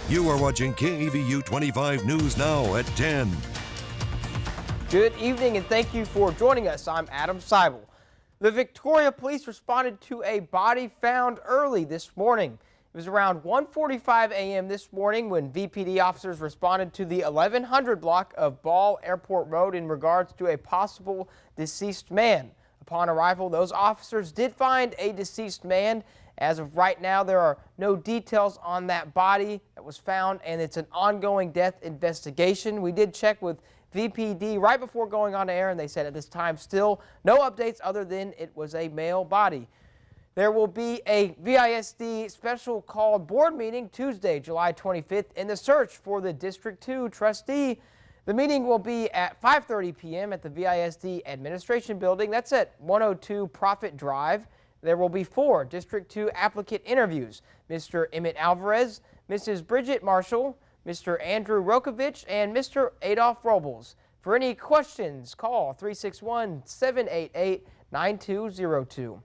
You are watching KVU 25 News Now at 10. Good evening and thank you for joining us. I'm Adam Seibel. The Victoria Police responded to a body found early this morning. It was around 1:45 a.m. this morning when VPD officers responded to the 1100 block of Ball Airport Road in regards to a possible deceased man. Upon arrival, those officers did find a deceased man. As of right now, there are no details on that body that was found, and it's an ongoing death investigation. We did check with VPD right before going on air, and they said at this time still no updates other than it was a male body. There will be a VISD special called board meeting Tuesday, July 25th in the search for the District 2 trustee. The meeting will be at 5:30 p.m. at the VISD Administration Building. That's at 102 Profit Drive. There will be 4 District 2 applicant interviews. Mr. Emmett Alvarez, Mrs. Bridget Marshall, Mr. Andrew Rokovich, and Mr. Adolph Robles. For any questions, call 361-788-9202.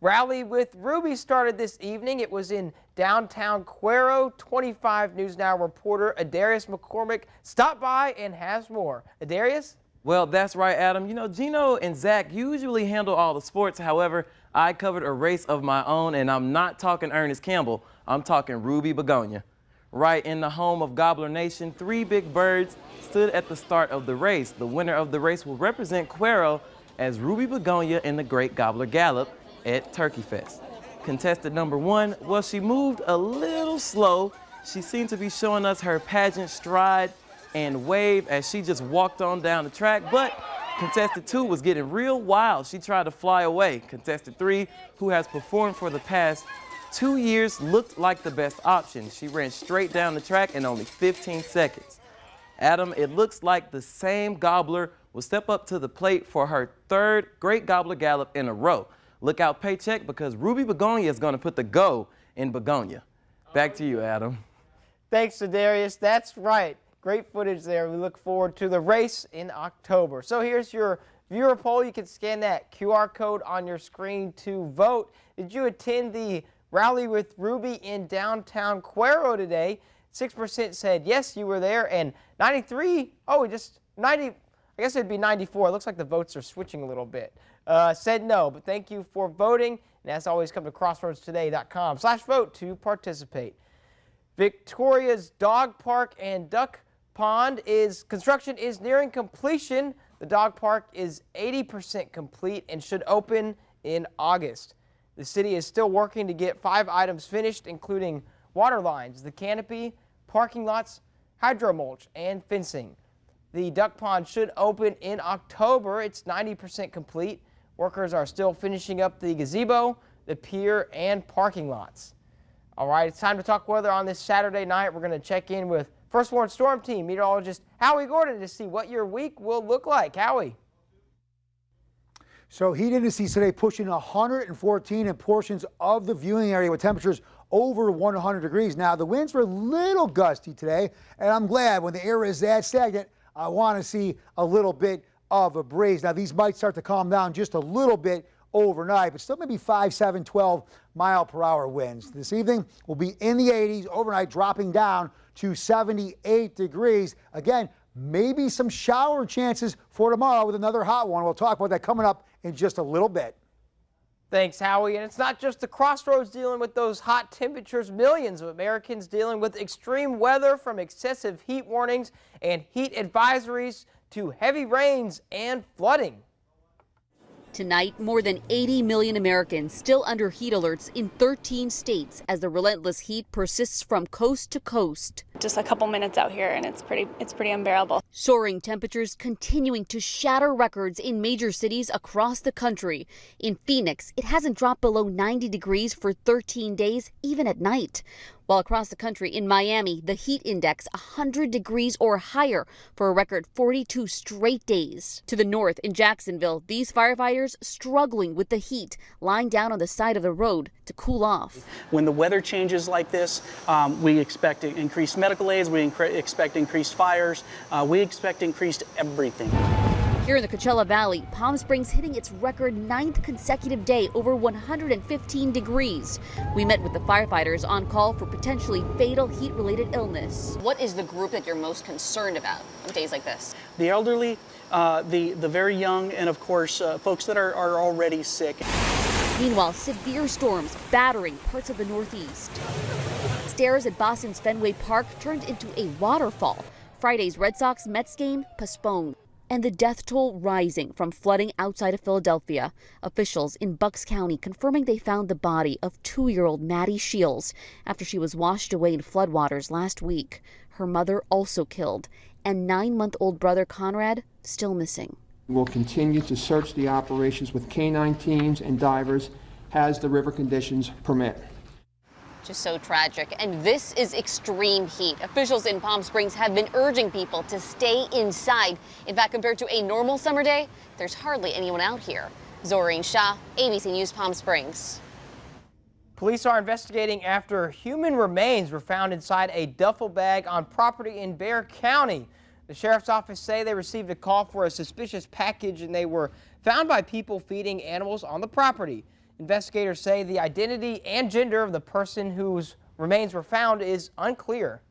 Rally with Ruby started this evening. It was in downtown Cuero. 25 News Now reporter Adarius McCormick stopped by and has more. Adarius? Well, that's right, Adam. You know, Gino and Zach usually handle all the sports. However, I covered a race of my own, and I'm not talking Ernest Campbell. I'm talking Ruby Begonia. Right in the home of Gobbler Nation, 3 big birds stood at the start of the race. The winner of the race will represent Cuero as Ruby Begonia in the Great Gobbler Gallop at Turkey Fest. Contestant number 1, well, she moved a little slow. She seemed to be showing us her pageant stride and wave as she just walked on down the track, but contestant 2 was getting real wild. She tried to fly away. Contestant 3, who has performed for the past 2 years, looked like the best option. She ran straight down the track in only 15 seconds. Adam, it looks like the same gobbler will step up to the plate for her 3rd Great Gobbler Gallop in a row. Look out, paycheck, because Ruby Begonia is going to put the go in Begonia. Back to you, Adam. Thanks, Adarius. That's right. Great footage there. We look forward to the race in October. So here's your viewer poll. You can scan that QR code on your screen to vote. Did you attend the Rally with Ruby in downtown Cuero today? 6% said yes, you were there, and 90, I guess it'd be 94. It looks like the votes are switching a little bit. Said no, but thank you for voting. And as always, come to crossroadstoday.com/vote to participate. Victoria's dog park and duck pond construction is nearing completion. The dog park is 80% complete and should open in August. The city is still working to get 5 items finished, including water lines, the canopy, parking lots, hydro mulch, and fencing. The duck pond should open in October. It's 90% complete. Workers are still finishing up the gazebo, the pier, and parking lots. All right, it's time to talk weather on this Saturday night. We're going to check in with First Warn Storm Team meteorologist Howie Gordon to see what your week will look like. Howie. So heat indices today pushing 114 in portions of the viewing area with temperatures over 100 degrees. Now, the winds were a little gusty today, and I'm glad when the air is that stagnant, I want to see a little bit of a breeze. Now, these might start to calm down just a little bit overnight, but still maybe 5, 7, 12 mile per hour winds. This evening will be in the 80s, overnight dropping down to 78 degrees. Again, maybe some shower chances for tomorrow with another hot one. We'll talk about that coming up in just a little bit. Thanks, Howie. And it's not just the Crossroads dealing with those hot temperatures. Millions of Americans dealing with extreme weather, from excessive heat warnings and heat advisories to heavy rains and flooding. Tonight, more than 80 million Americans still under heat alerts in 13 states as the relentless heat persists from coast to coast. Just a couple minutes out here and it's pretty unbearable. Soaring temperatures continuing to shatter records in major cities across the country. In Phoenix, it hasn't dropped below 90 degrees for 13 days, even at night. While across the country, in Miami, the heat index 100 degrees or higher for a record 42 straight days. To the north, in Jacksonville, these firefighters struggling with the heat, lying down on the side of the road to cool off. When the weather changes like this, we expect increased medical aids, we expect increased fires, we expect increased everything. Here in the Coachella Valley, Palm Springs hitting its record 9th consecutive day over 115 degrees. We met with the firefighters on call for potentially fatal heat-related illness. What is the group that you're most concerned about on days like this? The elderly, the very young, and of course, folks that are already sick. Meanwhile, severe storms battering parts of the Northeast. Stairs at Boston's Fenway Park turned into a waterfall. Friday's Red Sox-Mets game postponed. And the death toll rising from flooding outside of Philadelphia. Officials in Bucks County confirming they found the body of 2-year-old Maddie Shields after she was washed away in floodwaters last week. Her mother also killed, and 9-month-old brother Conrad still missing. We'll continue to search the operations with canine teams and divers as the river conditions permit. Just so tragic. And this is extreme heat. Officials in Palm Springs have been urging people to stay inside. In fact, compared to a normal summer day, there's hardly anyone out here. Zoreen Shah, ABC News, Palm Springs. Police are investigating after human remains were found inside a duffel bag on property in Bexar County. The sheriff's office say they received a call for a suspicious package and they were found by people feeding animals on the property. Investigators say the identity and gender of the person whose remains were found is unclear.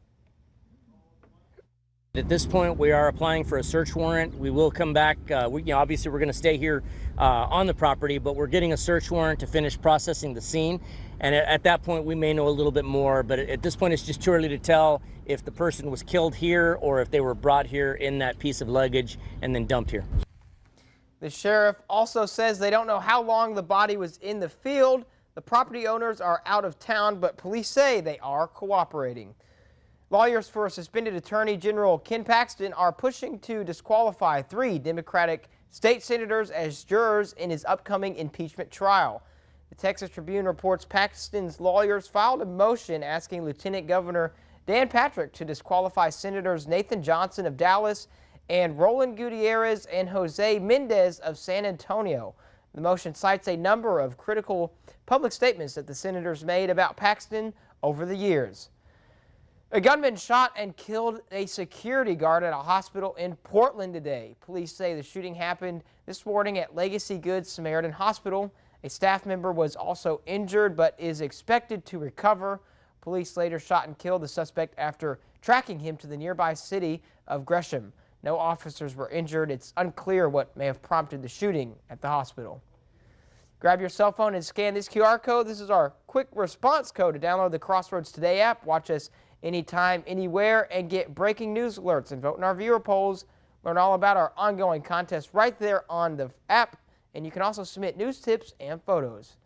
At this point, we are applying for a search warrant. We will come back. Obviously, we're going to stay here on the property, but we're getting a search warrant to finish processing the scene. And at that point, we may know a little bit more. But at this point, it's just too early to tell if the person was killed here or if they were brought here in that piece of luggage and then dumped here. The sheriff also says they don't know how long the body was in the field. The property owners are out of town, but police say they are cooperating. Lawyers for suspended Attorney General Ken Paxton are pushing to disqualify 3 Democratic state senators as jurors in his upcoming impeachment trial. The Texas Tribune reports Paxton's lawyers filed a motion asking Lieutenant Governor Dan Patrick to disqualify Senators Nathan Johnson of Dallas and Roland Gutierrez and Jose Mendez of San Antonio. The motion cites a number of critical public statements that the senators made about Paxton over the years. A gunman shot and killed a security guard at a hospital in Portland today. Police say the shooting happened this morning at Legacy Goods Samaritan Hospital. A staff member was also injured but is expected to recover. Police later shot and killed the suspect after tracking him to the nearby city of Gresham. No officers were injured. It's unclear what may have prompted the shooting at the hospital. Grab your cell phone and scan this QR code. This is our quick response code to download the Crossroads Today app. Watch us anytime, anywhere, and get breaking news alerts and vote in our viewer polls. Learn all about our ongoing contest right there on the app. And you can also submit news tips and photos.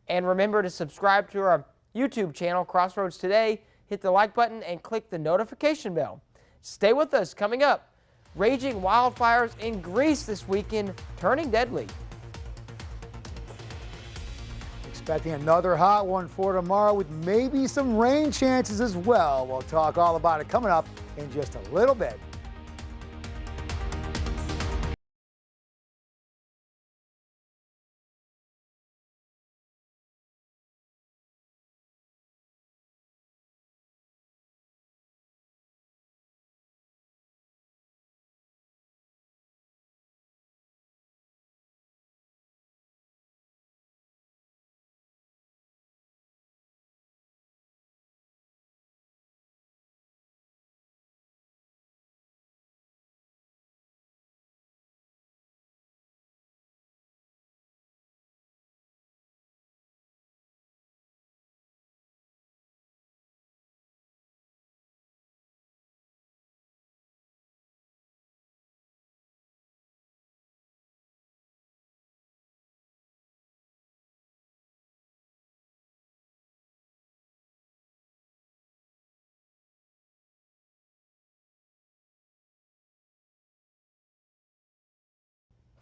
And remember to subscribe to our YouTube channel, Crossroads Today. Hit the like button and click the notification bell. Stay with us. Coming up, raging wildfires in Greece this weekend, turning deadly. Expecting another hot one for tomorrow with maybe some rain chances as well. We'll talk all about it coming up in just a little bit.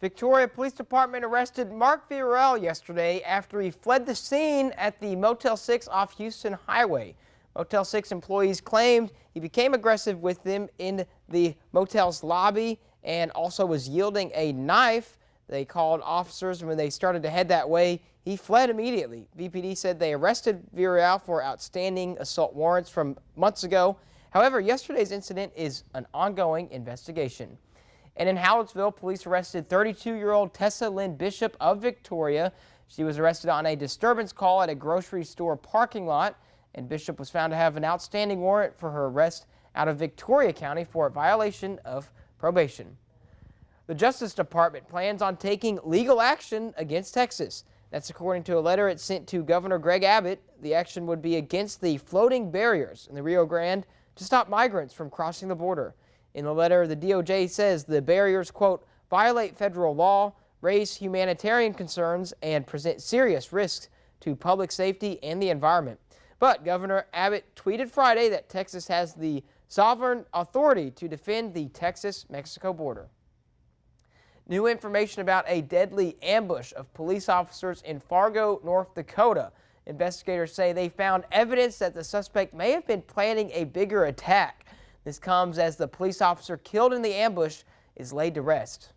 Victoria Police Department arrested Mark Viorel yesterday after he fled the scene at the Motel 6 off Houston Highway. Motel 6 employees claimed he became aggressive with them in the motel's lobby and also was yielding a knife. They called officers, and when they started to head that way, he fled immediately. VPD said they arrested Viorel for outstanding assault warrants from months ago. However, yesterday's incident is an ongoing investigation. And in Hallettsville, police arrested 32-year-old Tessa Lynn Bishop of Victoria. She was arrested on a disturbance call at a grocery store parking lot, and Bishop was found to have an outstanding warrant for her arrest out of Victoria County for a violation of probation. The Justice Department plans on taking legal action against Texas. That's according to a letter it sent to Governor Greg Abbott. The action would be against the floating barriers in the Rio Grande to stop migrants from crossing the border. In the letter, the DOJ says the barriers, quote, violate federal law, raise humanitarian concerns, and present serious risks to public safety and the environment. But Governor Abbott tweeted Friday that Texas has the sovereign authority to defend the Texas-Mexico border. New information about a deadly ambush of police officers in Fargo, North Dakota. Investigators say they found evidence that the suspect may have been planning a bigger attack. This comes as the police officer killed in the ambush is laid to rest.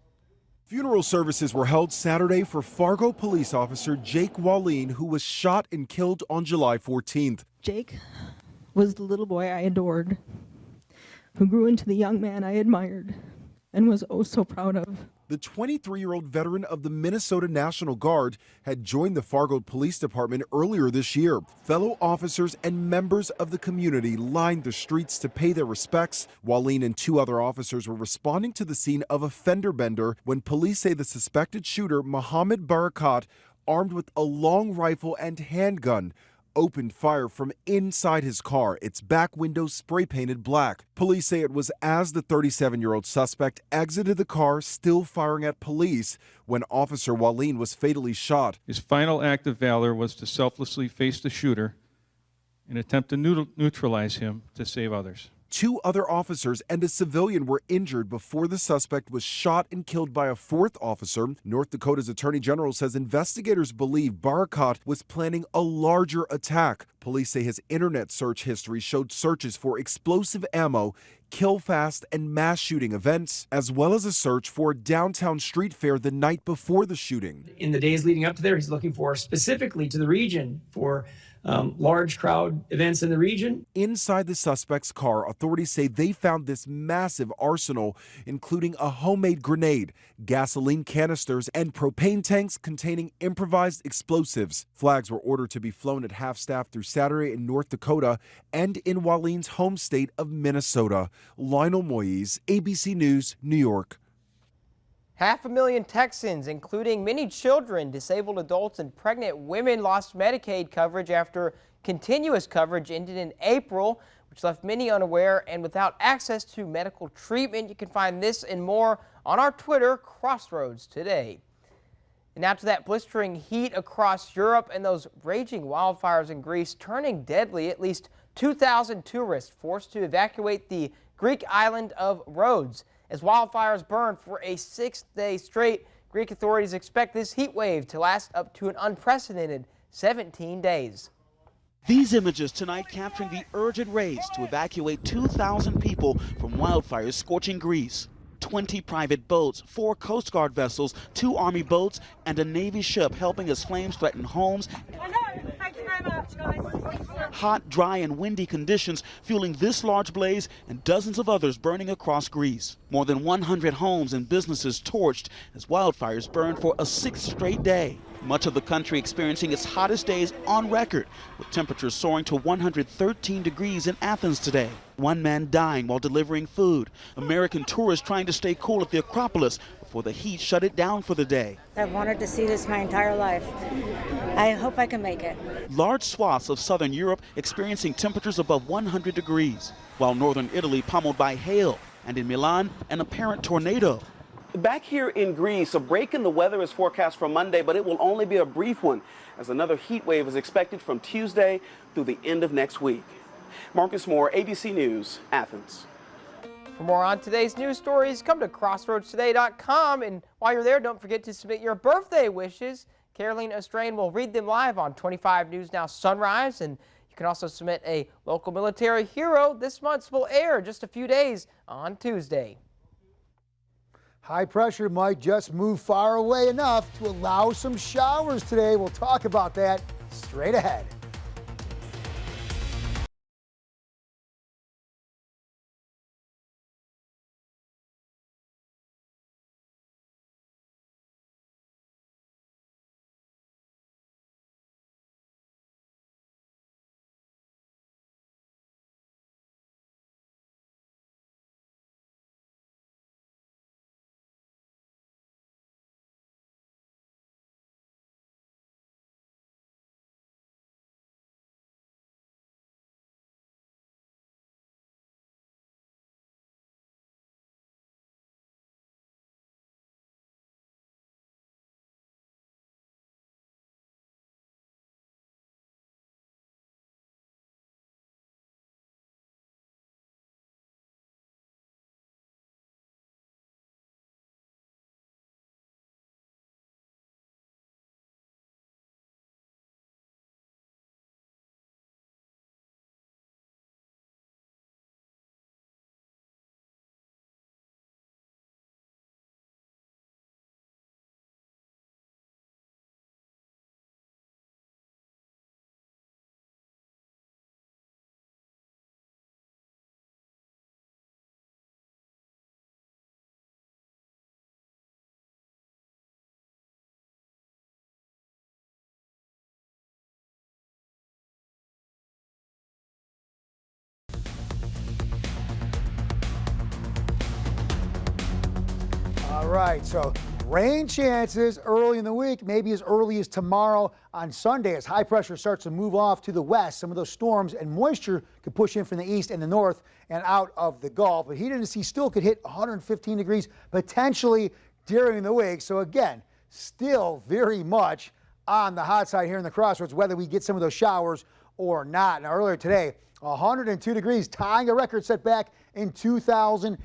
Funeral services were held Saturday for Fargo police officer Jake Wallin, who was shot and killed on July 14th. Jake was the little boy I adored, who grew into the young man I admired and was oh so proud of. The 23-year-old veteran of the Minnesota National Guard had joined the Fargo Police Department earlier this year. Fellow officers and members of the community lined the streets to pay their respects. Wallin and 2 other officers were responding to the scene of a fender bender when police say the suspected shooter, Mohammed Barakat, armed with a long rifle and handgun, opened fire from inside his car, its back window spray painted black. Police say it was as the 37-year-old suspect exited the car, still firing at police, when Officer Wallin was fatally shot. His final act of valor was to selflessly face the shooter and attempt to neutralize him to save others. 2 other officers and a civilian were injured before the suspect was shot and killed by a 4th officer. North Dakota's Attorney General says investigators believe Barakat was planning a larger attack. Police say his internet search history showed searches for explosive ammo, kill fast, and mass shooting events, as well as a search for a downtown street fair the night before the shooting. In the days leading up to there, he's looking for specifically to the region for large crowd events in the region. Inside the suspect's car, authorities say they found this massive arsenal, including a homemade grenade, gasoline canisters, and propane tanks containing improvised explosives. Flags were ordered to be flown at half-staff through Saturday in North Dakota and in Wallin's home state of Minnesota. Lionel Moyes, ABC News, New York. 500,000 Texans, including many children, disabled adults, and pregnant women, lost Medicaid coverage after continuous coverage ended in April, which left many unaware and without access to medical treatment. You can find this and more on our Twitter, Crossroads Today. And now to that blistering heat across Europe and those raging wildfires in Greece turning deadly. At least 2,000 tourists forced to evacuate the Greek island of Rhodes. As wildfires burn for a 6th day straight, Greek authorities expect this heat wave to last up to an unprecedented 17 days. These images tonight capturing the urgent race to evacuate 2,000 people from wildfires scorching Greece. 20 private boats, 4 Coast Guard vessels, 2 Army boats, and a Navy ship helping as flames threaten homes. Thank you very much, guys. Hot, dry, and windy conditions fueling this large blaze and dozens of others burning across Greece. More than 100 homes and businesses torched as wildfires burned for a 6th straight day. Much of the country experiencing its hottest days on record, with temperatures soaring to 113 degrees in Athens today. 1 man dying while delivering food. American tourists trying to stay cool at the Acropolis before the heat shut it down for the day. I've wanted to see this my entire life. I hope I can make it. Large swaths of southern Europe experiencing temperatures above 100 degrees, while northern Italy pummeled by hail, and in Milan, an apparent tornado. Back here in Greece, a break in the weather is forecast for Monday, but it will only be a brief one, as another heat wave is expected from Tuesday through the end of next week. Marcus Moore, ABC News, Athens. For more on today's news stories, come to crossroadstoday.com, and while you're there, don't forget to submit your birthday wishes. Caroline Ostrain will read them live on 25 News Now Sunrise, and you can also submit a local military hero. This month's will air just a few days on Tuesday. High pressure might just move far away enough to allow some showers today. We'll talk about that straight ahead. All right, so rain chances early in the week, maybe as early as tomorrow on Sunday as high pressure starts to move off to the west. Some of those storms and moisture could push in from the east and the north and out of the Gulf. But heat indices still could hit 115 degrees potentially during the week. So again, still very much on the hot side here in the Crossroads, whether we get some of those showers or not. Now earlier today, 102 degrees, tying a record set back in 2001.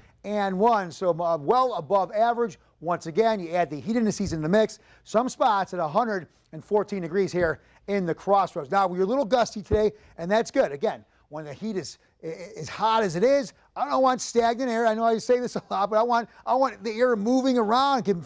So well above average. Once again, you add the heat indices in the mix. Some spots at 114 degrees here in the Crossroads. Now, we're a little gusty today, and that's good. Again, when the heat is as hot as it is, I don't want stagnant air. I know I say this a lot, but I want the air moving around, can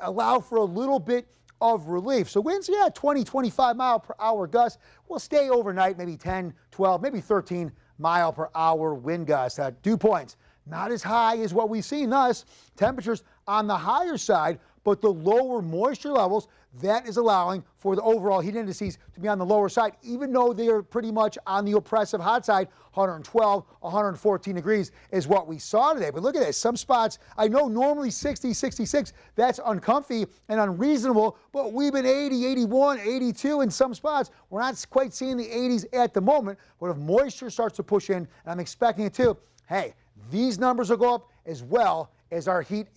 allow for a little bit of relief. So winds, 20, 25 mile per hour gusts will stay overnight, maybe 10, 12, maybe 13 mile per hour wind gusts. Dew points, not as high as what we've seen. Thus, temperatures on the higher side, but the lower moisture levels, that is allowing for the overall heat indices to be on the lower side, even though they are pretty much on the oppressive hot side. 112, 114 degrees is what we saw today. But look at this. Some spots, I know normally 60, 66, that's uncomfy and unreasonable, but we've been 80, 81, 82 in some spots. We're not quite seeing the 80s at the moment, but if moisture starts to push in, and I'm expecting it to, hey, these numbers will go up as well as our heat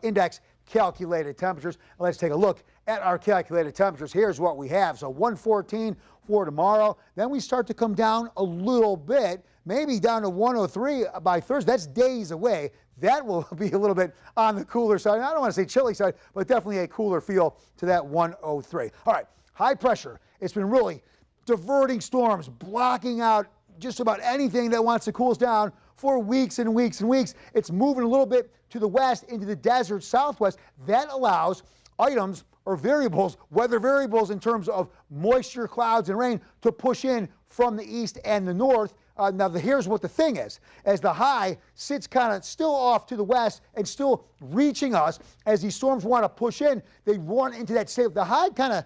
index calculated temperatures. Let's take a look at our calculated temperatures. Here's what we have. So 114 for tomorrow. Then we start to come down a little bit, maybe down to 103 by Thursday. That's days away. That will be a little bit on the cooler side. I don't want to say chilly side, but definitely a cooler feel to that 103. All right, high pressure. It's been really diverting storms, blocking out just about anything that wants to cool us down for weeks and weeks and weeks. It's moving a little bit to the west into the desert southwest. That allows items or variables, weather variables in terms of moisture, clouds, and rain to push in from the east and the north. Here's what the thing is. As the high sits kind of still off to the west and still reaching us, as these storms want to push in, they run into that stable. The high kind of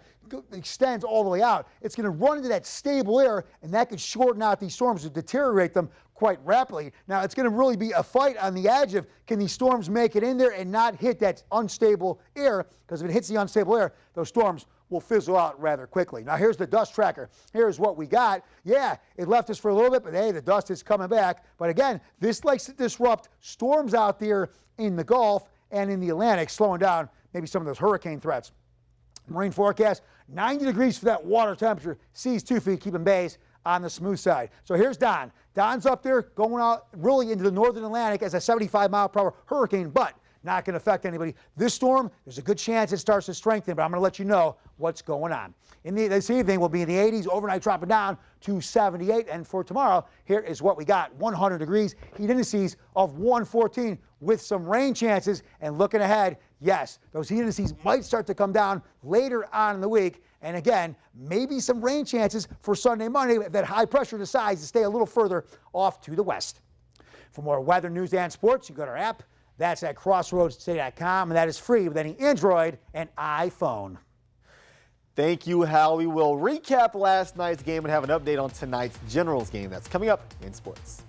extends all the way out. It's going to run into that stable air, and that could shorten out these storms and deteriorate them quite rapidly. Now, it's going to really be a fight on the edge of, can these storms make it in there and not hit that unstable air? Because if it hits the unstable air, those storms will fizzle out rather quickly. Now, here's the dust tracker. Here's what we got. Yeah, it left us for a little bit, but hey, the dust is coming back. But again, this likes to disrupt storms out there in the Gulf and in the Atlantic, slowing down maybe some of those hurricane threats. Marine forecast, 90 degrees for that water temperature. Seas 2 feet, keeping bays on the smooth side. So here's Don. Don's up there going out really into the northern Atlantic as a 75 mile per hour hurricane, but not going to affect anybody. This storm, there's a good chance it starts to strengthen, but I'm going to let you know what's going on. This evening, we'll be in the 80s, overnight dropping down to 78. And for tomorrow, here is what we got. 100 degrees, heat indices of 114 with some rain chances. And looking ahead, yes, those heat indices might start to come down later on in the week. And again, maybe some rain chances for Sunday, Monday if that high pressure decides to stay a little further off to the west. For more weather, news, and sports, you go to our app. That's at crossroadstoday.com, and that is free with any Android and iPhone. Thank you, Hal. We will recap last night's game and have an update on tonight's Generals game. That's coming up in sports.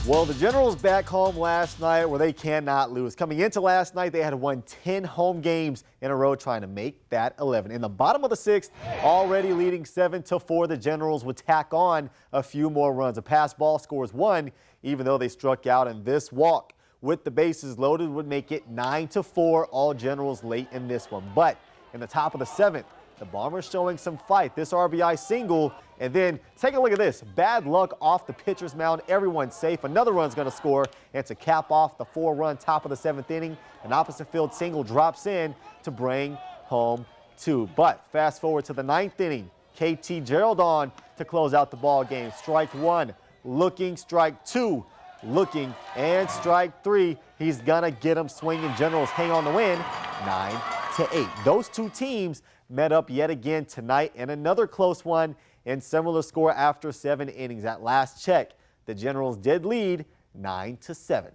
Well, the Generals back home last night where they cannot lose. Coming into last night, they had won 10 home games in a row trying to make that 11. In the bottom of the sixth, already leading 7-4, the Generals would tack on a few more runs. A pass ball scores one, even though they struck out, and this walk with the bases loaded would make it 9-4, all Generals late in this one. But in the top of the seventh, the Bombers showing some fight. This RBI single, and then take a look at this. Bad luck off the pitcher's mound. Everyone's safe. Another run's going to score, and to cap off the 4-run top of the seventh inning, an opposite field single drops in to bring home two. But fast forward to the ninth inning. KT Gerald on to close out the ball game. Strike one, looking. Strike two, looking, and strike three. He's going to get him swinging. Generals hang on to win 9-8. Those two teams met up yet again tonight in another close one in similar score after 7 innings. At last check, the Generals did lead 9-7.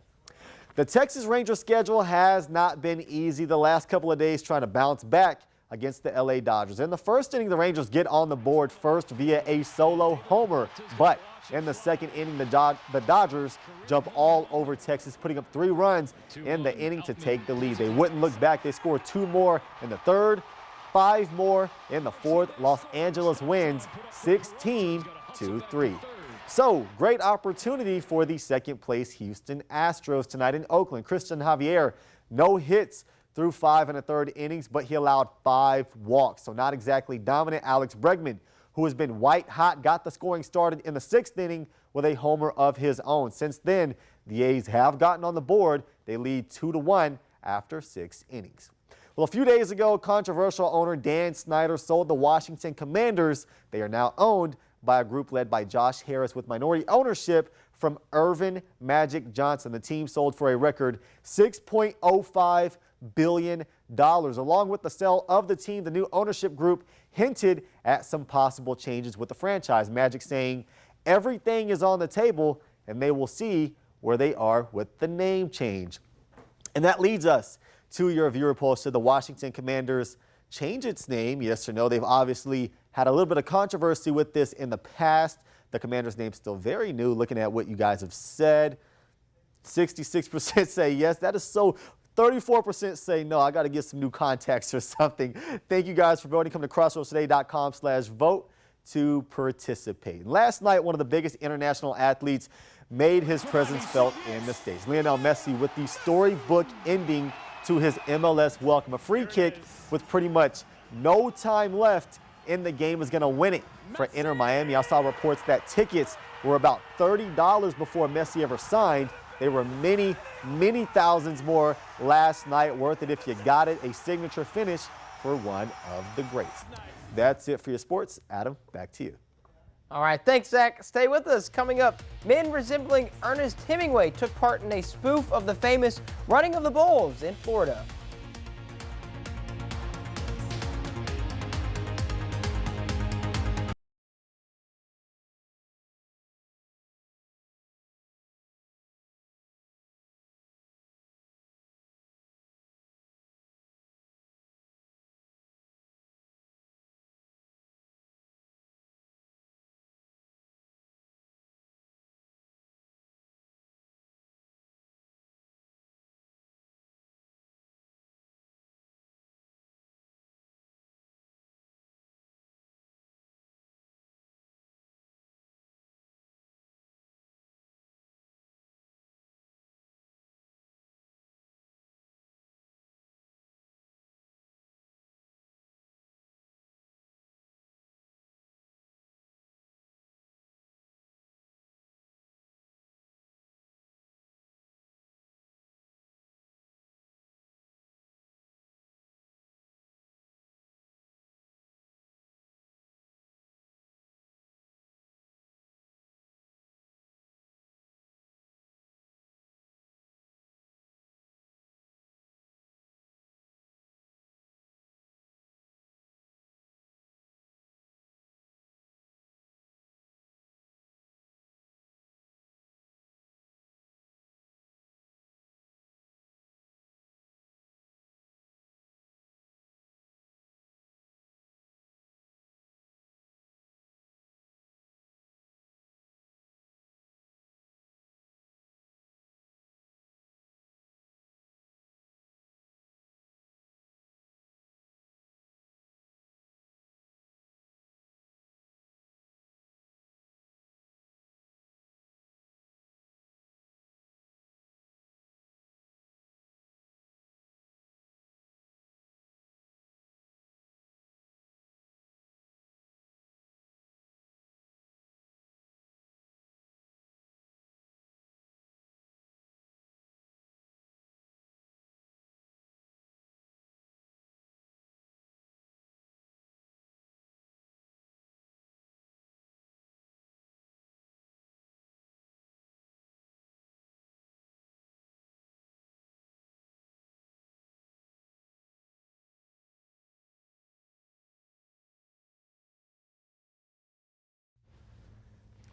The Texas Rangers schedule has not been easy the last couple of days, trying to bounce back against the LA Dodgers. In the first inning, the Rangers get on the board first via a solo homer, but in the second inning, the Dodgers jump all over Texas, putting up 3 runs in the inning to take the lead. They wouldn't look back. They scored 2 more in the third, 5 more in the fourth. Los Angeles wins 16-3. So, great opportunity for the second place Houston Astros tonight in Oakland. Christian Javier, no hits through 5 1/3 innings, but he allowed 5 walks. So not exactly dominant. Alex Bregman, who has been white hot, got the scoring started in the 6th inning with a homer of his own. Since then, the A's have gotten on the board. They lead 2-1 after 6 innings. Well, a few days ago, controversial owner Dan Snyder sold the Washington Commanders. They are now owned by a group led by Josh Harris with minority ownership from Irvin Magic Johnson. The team sold for a record $6.05 billion. Along with the sale of the team, the new ownership group hinted at some possible changes with the franchise. Magic saying everything is on the table and they will see where they are with the name change. And that leads us to your viewer poll. Should the Washington Commanders change its name? Yes or no? They've obviously had a little bit of controversy with this in the past. The Commanders' name's still very new. Looking at what you guys have said, 66% say yes. That is so. 34% say no. I got to get some new contacts or something. Thank you guys for voting. Come to crossroadstoday.com/vote to participate. Last night, one of the biggest international athletes made his presence felt in the States. Lionel Messi with the storybook ending to his MLS welcome. A free kick with pretty much no time left in the game is going to win it for Inter Miami. I saw reports that tickets were about $30 before Messi ever signed. They were many, many thousands more last night. Worth it if you got it. A signature finish for one of the greats. That's it for your sports. Adam, back to you. All right, thanks, Zach. Stay with us. Coming up, men resembling Ernest Hemingway took part in a spoof of the famous Running of the Bulls in Florida.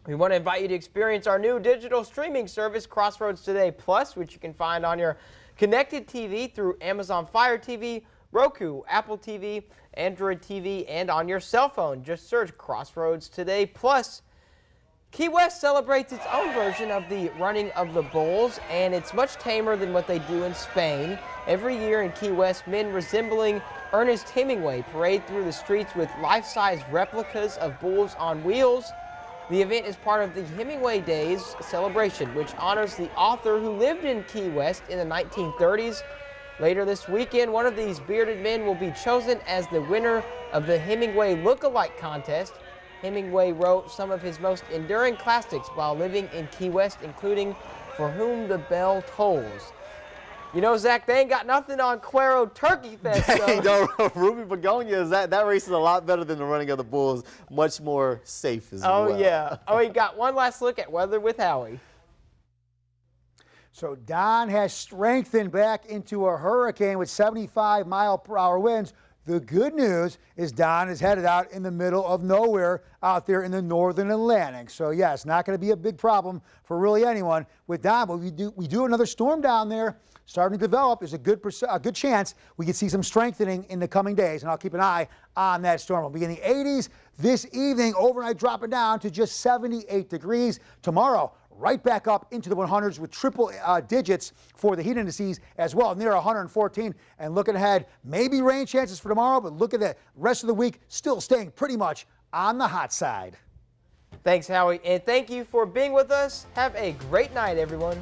We want to invite you to experience our new digital streaming service, Crossroads Today Plus, which you can find on your connected TV through Amazon Fire TV, Roku, Apple TV, Android TV, and on your cell phone. Just search Crossroads Today Plus. Key West celebrates its own version of the running of the bulls, and it's much tamer than what they do in Spain. Every year in Key West, men resembling Ernest Hemingway parade through the streets with life-size replicas of bulls on wheels. The event is part of the Hemingway Days celebration, which honors the author who lived in Key West in the 1930s. Later this weekend, one of these bearded men will be chosen as the winner of the Hemingway Look-alike contest. Hemingway wrote some of his most enduring classics while living in Key West, including For Whom the Bell Tolls. You know, Zach, they ain't got nothing on Cuero Turkey Fest. Hey, no, Ruby Begonia, that race is a lot better than the running of the bulls. Much more safe as well. Oh, yeah. Oh, we got one last look at weather with Howie. So Don has strengthened back into a hurricane with 75-mile-per-hour winds. The good news is Don is headed out in the middle of nowhere out there in the northern Atlantic. So, yes, not going to be a big problem for really anyone with Don. But we do another storm down there starting to develop. There's a good chance we could see some strengthening in the coming days, and I'll keep an eye on that storm. We'll be in the 80s this evening, overnight dropping down to just 78 degrees. Tomorrow, right back up into the 100s with triple digits for the heat indices as well, near 114. And looking ahead, maybe rain chances for tomorrow, but look at the rest of the week, still staying pretty much on the hot side. Thanks, Howie, and thank you for being with us. Have a great night, everyone.